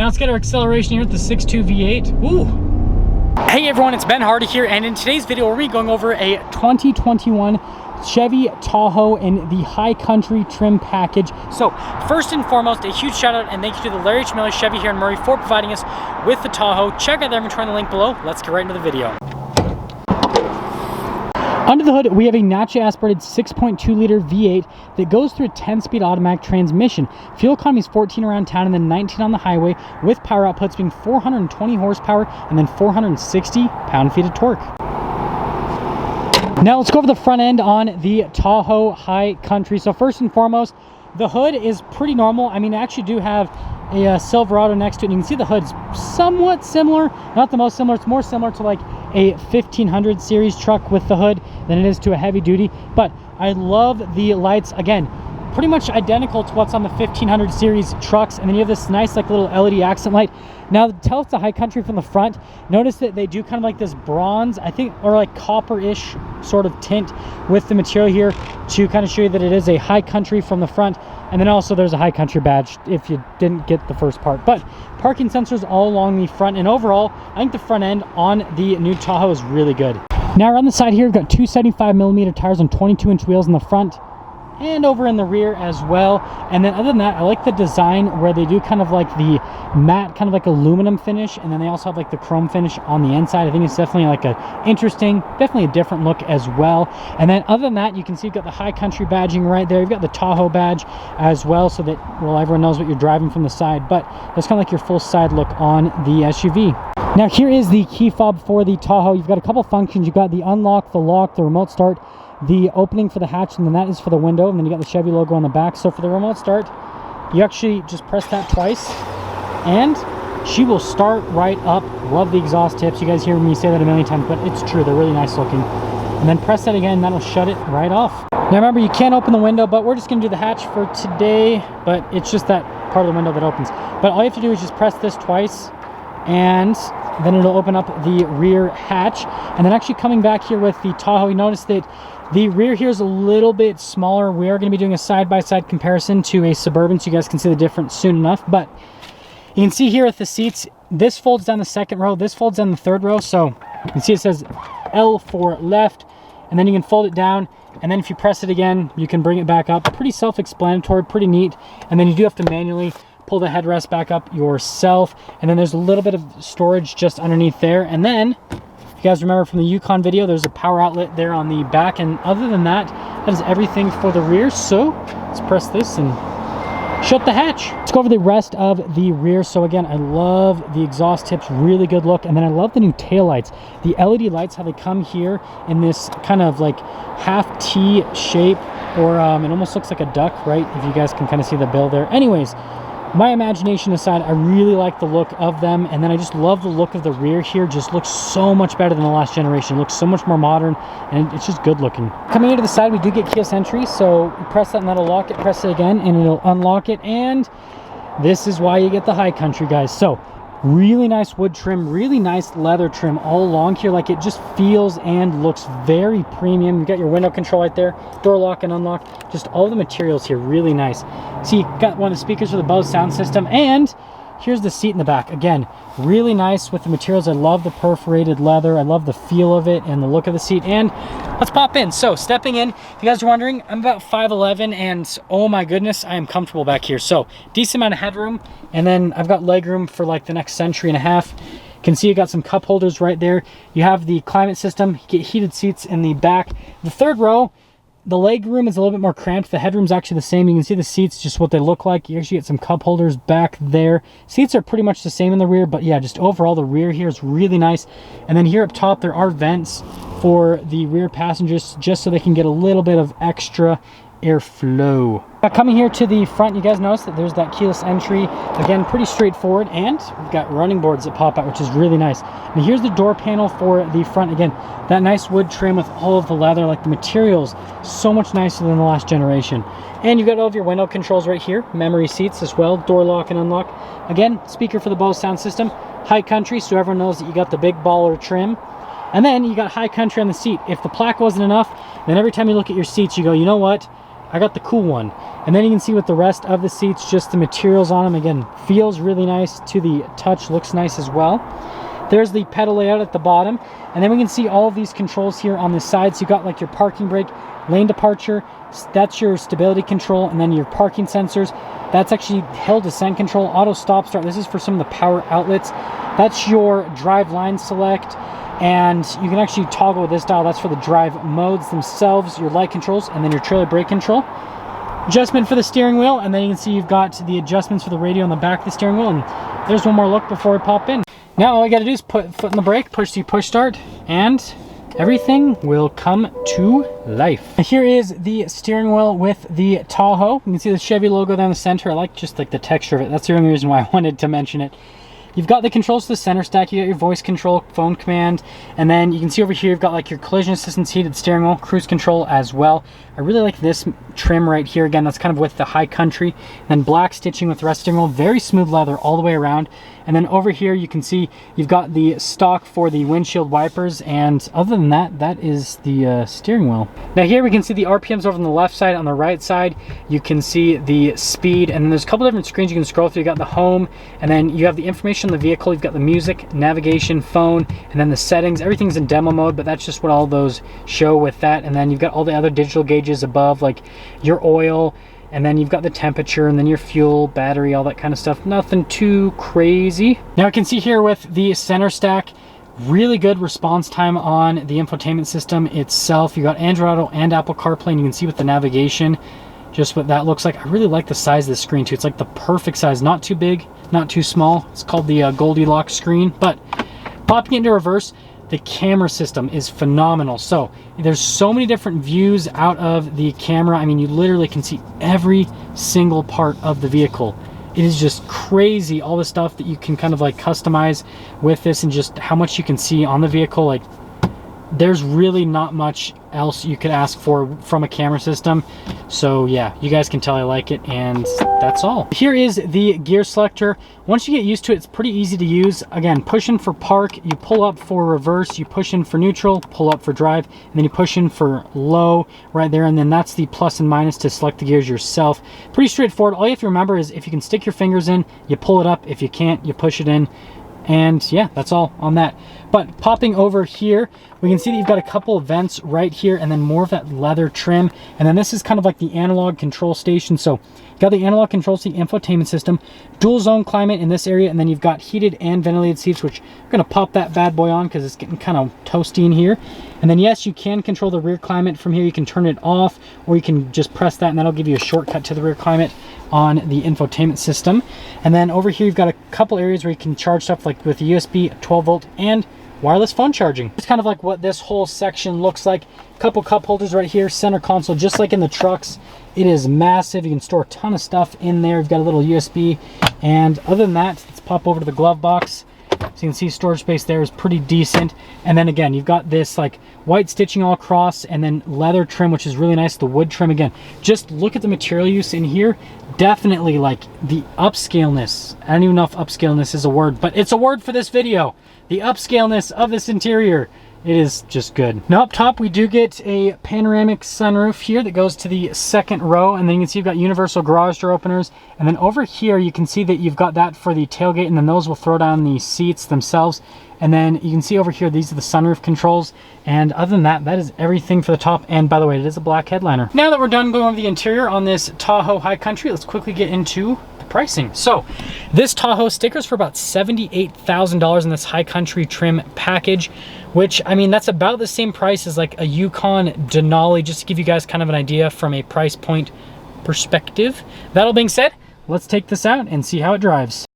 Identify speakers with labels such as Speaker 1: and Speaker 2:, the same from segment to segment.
Speaker 1: Now let's get our acceleration here at the 6.2 V8. Woo! Hey everyone, it's Ben Hardy here, and in today's video we're going over a 2021 Chevy Tahoe in the High Country trim package. So first and foremost, a huge shout out and thank you to the Larry H. Miller Chevy here in Murray for providing us with the Tahoe. Check out their inventory in the link below. Let's get right into the video. Under the hood, we have a naturally aspirated 6.2 liter V8 that goes through a 10-speed automatic transmission. Fuel economy is 14 around town and then 19 on the highway, with power outputs being 420 horsepower and then 460 pound-feet of torque. Now let's go over the front end on the Tahoe High Country. So first and foremost, the hood is pretty normal. I mean, I actually do have a Silverado next to it, and you can see the hood's somewhat similar, not the most similar, it's more similar to like a 1500 series truck with the hood than it is to a heavy duty. But I love the lights, again, pretty much identical to what's on the 1500 series trucks. And then you have this nice like little LED accent light. Now tell it's a High Country from the front. Notice that they do kind of like this bronze, I think, or like copper-ish sort of tint with the material here to kind of show you that it is a High Country from the front. And then also there's a High Country badge if you didn't get the first part. But parking sensors all along the front, and overall I think the front end on the new Tahoe is really good. Now around the side here we've got 275mm tires on 22-inch wheels in the front and over in the rear as well. And then other than that, I like the design where they do kind of like the matte, kind of like aluminum finish, and then they also have like the chrome finish on the inside. I think it's definitely like a interesting, definitely a different look as well. And then other than that, you can see you've got the High Country badging right there. You've got the Tahoe badge as well, so that, well, everyone knows what you're driving from the side, but it's kind of like your full side look on the SUV. Now here is the key fob for the Tahoe. You've got a couple functions. You've got the unlock, the lock, the remote start, the opening for the hatch, and then that is for the window, and then you got the Chevy logo on the back. So for the remote start, you actually just press that twice and she will start right up. Love the exhaust tips. You guys hear me say that a million times, but it's true, they're really nice looking. And then press that again, that'll shut it right off. Now remember, you can't open the window, but we're just going to do the hatch for today, but it's just that part of the window that opens. But all you have to do is just press this twice and then it'll open up the rear hatch. And then actually coming back here with the Tahoe, you notice that the rear here is a little bit smaller. We are going to be doing a side-by-side comparison to a Suburban, so you guys can see the difference soon enough. But you can see here at the seats, this folds down the second row, this folds down the third row. So you can see it says L for left, and then you can fold it down. And then if you press it again, you can bring it back up. Pretty self-explanatory, pretty neat. And then you do have to manually pull the headrest back up yourself. And then there's a little bit of storage just underneath there. And then, if you guys remember from the Yukon video, there's a power outlet there on the back. And other than that, that is everything for the rear. So let's press this and shut the hatch. Let's go over the rest of the rear. So again, I love the exhaust tips, really good look. And then I love the new tail lights. The LED lights, how they come here in this kind of like half T shape, or it almost looks like a duck, right? If you guys can kind of see the bill there. Anyways, my imagination aside, I really like the look of them. And then I just love the look of the rear here. Just looks so much better than the last generation. It looks so much more modern, and it's just good looking. Coming into the side, we do get keyless entry. So you press that and that'll lock it. Press it again and it'll unlock it. And this is why you get the High Country, guys. So really nice wood trim, really nice leather trim all along here. Like, it just feels and looks very premium. You got your window control right there, door lock and unlock, just all the materials here, really nice. See, got one of the speakers for the Bose sound system, and here's the seat in the back. Again, really nice with the materials. I love the perforated leather. I love the feel of it and the look of the seat. And let's pop in. So stepping in, if you guys are wondering, I'm about 5'11", and oh my goodness, I am comfortable back here. So decent amount of headroom, and then I've got leg room for like the next century and a half. You can see you got some cup holders right there. You have the climate system. You get heated seats in the back. The third row, the leg room is a little bit more cramped. The headroom's actually the same. You can see the seats, just what they look like. You actually get some cup holders back there. Seats are pretty much the same in the rear, but yeah, just overall the rear here is really nice. And then here up top, there are vents for the rear passengers, just so they can get a little bit of extra airflow. Now coming here to the front, you guys notice that there's that keyless entry. Again, pretty straightforward, and we've got running boards that pop out, which is really nice. And here's the door panel for the front. Again, that nice wood trim with all of the leather, like the materials, so much nicer than the last generation. And you've got all of your window controls right here, memory seats as well, door lock and unlock. Again, speaker for the Bose sound system, High Country, so everyone knows that you got the big baller trim. And then you got High Country on the seat. If the plaque wasn't enough, then every time you look at your seats, you go, you know what? I got the cool one. And then you can see with the rest of the seats, just the materials on them, again, feels really nice to the touch, looks nice as well. There's the pedal layout at the bottom, and then we can see all of these controls here on the side. So you got like your parking brake, lane departure, that's your stability control, and then your parking sensors. That's actually hill descent control, auto stop start. This is for some of the power outlets. That's your drive line select, and you can actually toggle with this dial. That's for the drive modes themselves, your light controls, and then your trailer brake control. Adjustment for the steering wheel, and then you can see you've got the adjustments for the radio on the back of the steering wheel. And there's one more look before we pop in. Now all you gotta do is put foot in the brake, push the push start, and everything will come to life. Here is the steering wheel with the Tahoe. You can see the Chevy logo down the center. I like just like the texture of it. That's the only reason why I wanted to mention it. You've got the controls to the center stack, you got your voice control, phone command, and then you can see over here you've got like your collision assistance, heated steering wheel, cruise control as well. I really like this trim right here. Again, that's kind of with the High Country. And then black stitching with the rest steering wheel, very smooth leather all the way around. And then over here you can see you've got the stock for the windshield wipers, and other than that, that is the steering wheel. Now here we can see the RPMs over on the left side. On the right side you can see the speed, and then there's a couple different screens you can scroll through. You got the home, and then you have the information on the vehicle. You've got the music, navigation, phone, and then the settings. Everything's in demo mode, but that's just what all those show with that. And then you've got all the other digital gauges above, like your oil, and then you've got the temperature, and then your fuel, battery, all that kind of stuff. Nothing too crazy. Now you can see here with the center stack, really good response time on the infotainment system itself. You got Android Auto and Apple CarPlay, and you can see with the navigation just what that looks like. I really like the size of the screen too. It's like the perfect size, not too big, not too small. It's called the Goldilocks screen. But popping it into reverse, the camera system is phenomenal. So there's so many different views out of the camera. I mean, you literally can see every single part of the vehicle. It is just crazy, all the stuff that you can kind of like customize with this, and just how much you can see on the vehicle. Like, there's really not much else you could ask for from a camera system. So yeah, you guys can tell I like it, and that's all. Here is the gear selector. Once you get used to it, it's pretty easy to use. Again, push in for park, you pull up for reverse, you push in for neutral, pull up for drive, and then you push in for low right there, and then that's the plus and minus to select the gears yourself. Pretty straightforward. All you have to remember is if you can stick your fingers in, you pull it up. If you can't, you push it in. And yeah, that's all on that. But popping over here, we can see that you've got a couple of vents right here, and then more of that leather trim. And then this is kind of like the analog control station. So you've got the analog controls, the infotainment system, dual zone climate in this area, and then you've got heated and ventilated seats, which I'm gonna pop that bad boy on because it's getting kind of toasty in here. And then yes, you can control the rear climate from here. You can turn it off, or you can just press that, and that'll give you a shortcut to the rear climate on the infotainment system. And then over here you've got a couple areas where you can charge stuff, like with the USB 12 volt and wireless phone charging. It's kind of like what this whole section looks like. Couple cup holders right here, center console, just like in the trucks. It is massive. You can store a ton of stuff in there. You've got a little USB, and other than that, let's pop over to the glove box. So you can see storage space there is pretty decent. And then again, you've got this like white stitching all across, and then leather trim, which is really nice. The wood trim, again, just look at the material use in here. Definitely like the upscaleness. I don't even know if upscaleness is a word, but it's a word for this video. The upscaleness of this interior, it is just good. Now up top, we do get a panoramic sunroof here that goes to the second row, and then you can see you've got universal garage door openers. And then over here, you can see that you've got that for the tailgate, and then those will throw down the seats themselves. And then you can see over here, these are the sunroof controls. And other than that, that is everything for the top. And by the way, it is a black headliner. Now that we're done going over the interior on this Tahoe High Country, let's quickly get into the pricing. So this Tahoe stickers for about $78,000 in this High Country trim package, which, I mean, that's about the same price as like a Yukon Denali, just to give you guys kind of an idea from a price point perspective. That all being said, let's take this out and see how it drives.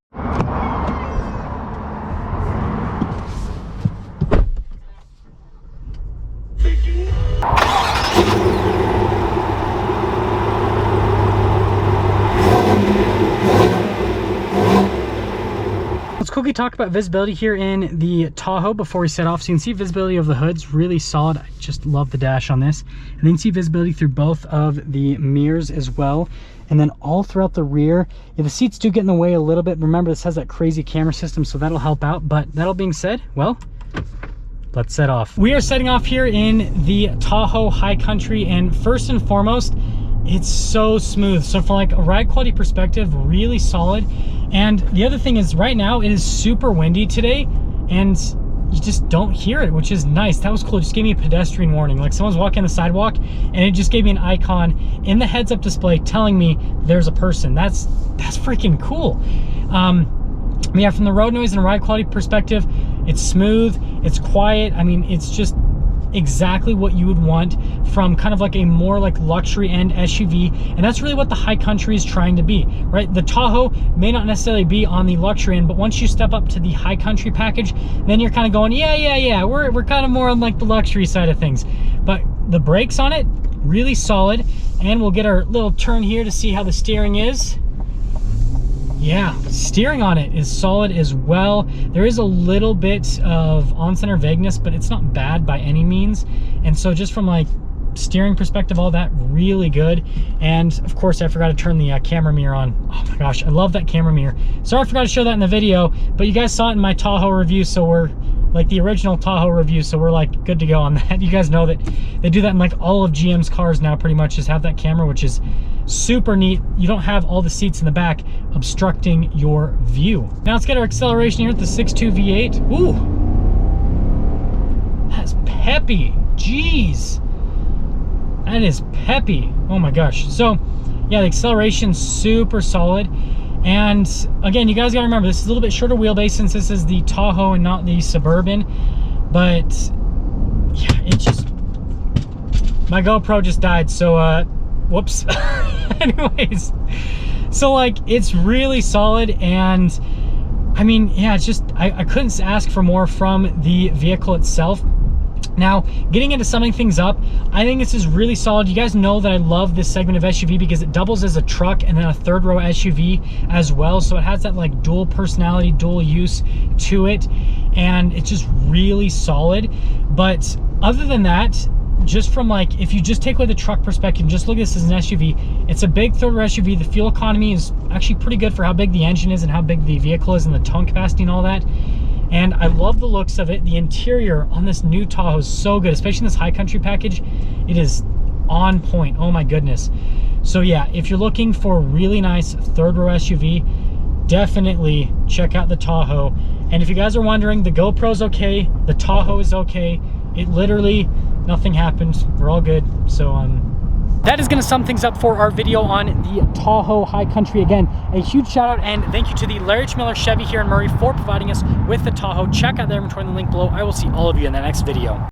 Speaker 1: Let's quickly talk about visibility here in the Tahoe before we set off. So you can see visibility of the hood's really solid. I just love the dash on this. And then you can see visibility through both of the mirrors as well. And then all throughout the rear, yeah, the seats do get in the way a little bit. Remember, this has that crazy camera system, so that'll help out. But that all being said, well, let's set off. We are setting off here in the Tahoe High Country, and first and foremost, it's so smooth. So from like a ride quality perspective, really solid. And the other thing is right now it is super windy today and you just don't hear it, which is nice. That was cool. It just gave me a pedestrian warning. Like someone's walking the sidewalk and it just gave me an icon in the heads up display telling me there's a person. That's freaking cool. Yeah, from the road noise and ride quality perspective, it's smooth, it's quiet. I mean, it's just exactly what you would want from kind of like a more like luxury end SUV, and that's really what the High Country is trying to be, right? The Tahoe may not necessarily be on the luxury end, but once you step up to the High Country package, then you're kind of going, yeah, we're kind of more on like the luxury side of things. But the brakes on it, really solid, and we'll get our little turn here to see how the steering is. Yeah, steering on it is solid as well. There is a little bit of on-center vagueness, but it's not bad by any means. And so just from like steering perspective, all that really good. And of course, I forgot to turn the camera mirror on. Oh my gosh, I love that camera mirror. Sorry, I forgot to show that in the video, but you guys saw it in my Tahoe review, so we're like the original Tahoe review, so we're like good to go on that. You guys know that they do that in like all of GM's cars now, pretty much, just have that camera, which is super neat. You don't have all the seats in the back obstructing your view. Now let's get our acceleration here at the 6.2 V8. Ooh, that's peppy. Jeez, that is peppy. Oh my gosh. So yeah, the acceleration super solid. And again, you guys gotta remember, this is a little bit shorter wheelbase since this is the Tahoe and not the Suburban. But yeah, it just, my GoPro just died, so whoops. Anyways, so like it's really solid, and I mean, yeah, it's just I couldn't ask for more from the vehicle itself. Now, getting into summing things up, I think this is really solid. You guys know that I love this segment of SUV because it doubles as a truck and then a third row SUV as well. So it has that like dual personality, dual use to it, and it's just really solid. But other than that, just from like, if you just take away the truck perspective and just look at this as an SUV, it's a big third row SUV. The fuel economy is actually pretty good for how big the engine is and how big the vehicle is and the towing capacity and all that. And I love the looks of it. The interior on this new Tahoe is so good, especially in this High Country package. It is on point. Oh my goodness. So yeah, if you're looking for a really nice third row SUV, definitely check out the Tahoe. And if you guys are wondering, the GoPro's okay, the Tahoe is okay. It literally, nothing happened. We're all good. So that is going to sum things up for our video on the Tahoe High Country. Again, a huge shout out and thank you to the Larry H. Miller Chevy here in Murray for providing us with the Tahoe. Check out their inventory in the link below. I will see all of you in the next video.